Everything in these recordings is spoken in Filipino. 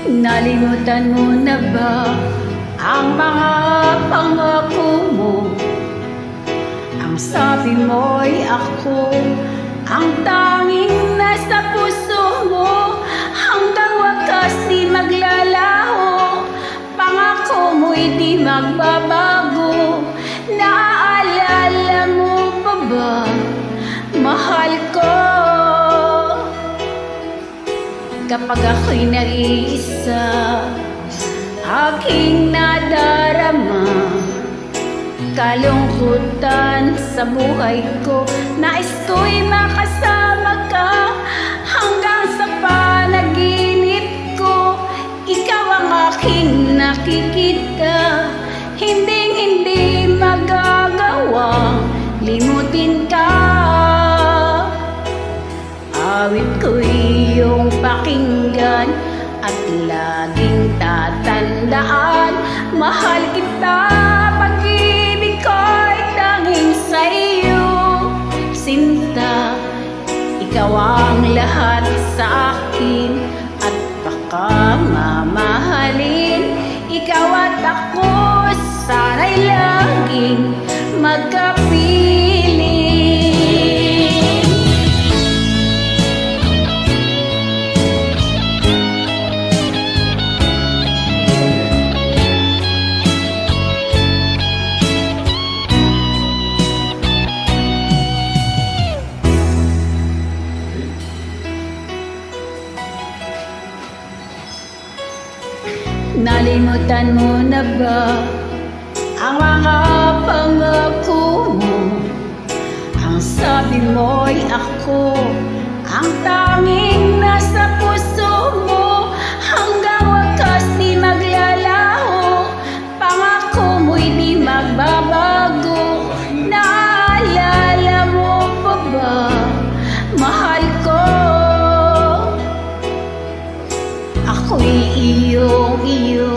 Nalimutan mo na ba ang mga pangako mo? Ang sabi mo'y ako ang tanging nasa puso mo. Hanggang wakas di maglalaho, pangako mo'y di magbabago. Naaalala mo pa ba, mahal ko? Kapag ako'y nag-iisa, aking nadarama kalungkutan sa buhay ko. Nais ko'y makasama ka hanggang sa panaginip ko. Ikaw ang aking nakikita, hinding-hindi magagawang limutin ka. Awit ko'y iyong pakinggan at laging tatandaan. Mahal kita, pag-ibig ko'y tanging sa iyo. Sinta, ikaw ang lahat sa akin at baka mamahalin. Ikaw at ako, sana'y laging magkapiling. Nalimutan mo na ba ang mga pangako mo? Ang sabi mo'y ako ang tanging nasa puso mo. Hanggang wakas di maglalaho, pangako mo'y di magbabago. Naalala mo pa ba, mahal ko? Ako'y iyong-iyo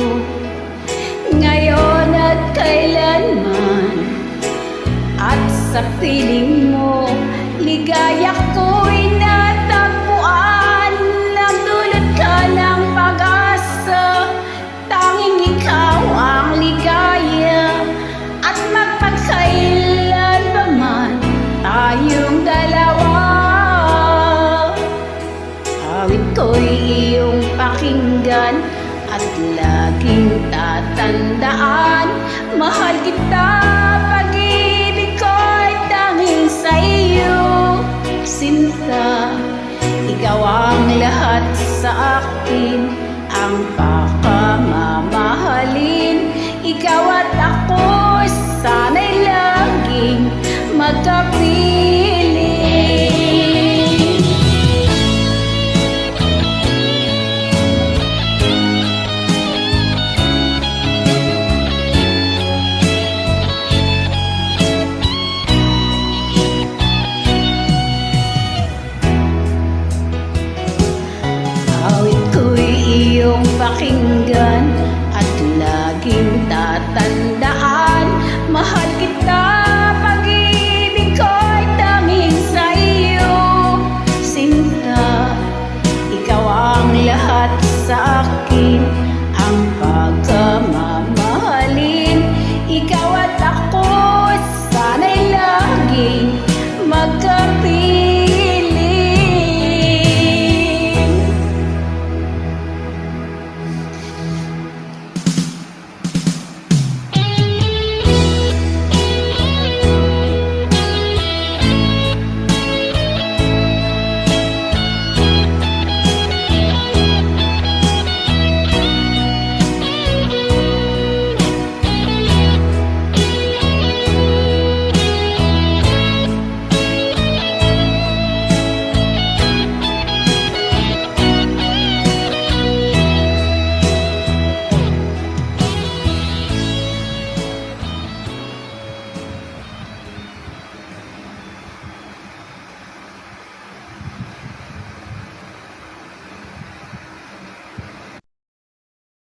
ngayon at kailanman, at sa piling mo ligaya ko'y natagpuan. Nagdulot ka ng pag-asa, tanging ikaw ang ligaya, at magpagkailan pa man tayong dalawa. Awit ko'y iyong pakinggan at laging tatandaan. Mahal kita, pag-ibig ko'y tanging sa iyo. Sinta, ikaw ang lahat sa akin, ang pakamamahalin. Ikaw at ako, sana'y laging magkapiling. Iyong pakinggan at laging tatandaan. Mahal kita, pag-ibig ko'y tanging sa iyo. Sinta, ikaw ang lahat sa akin,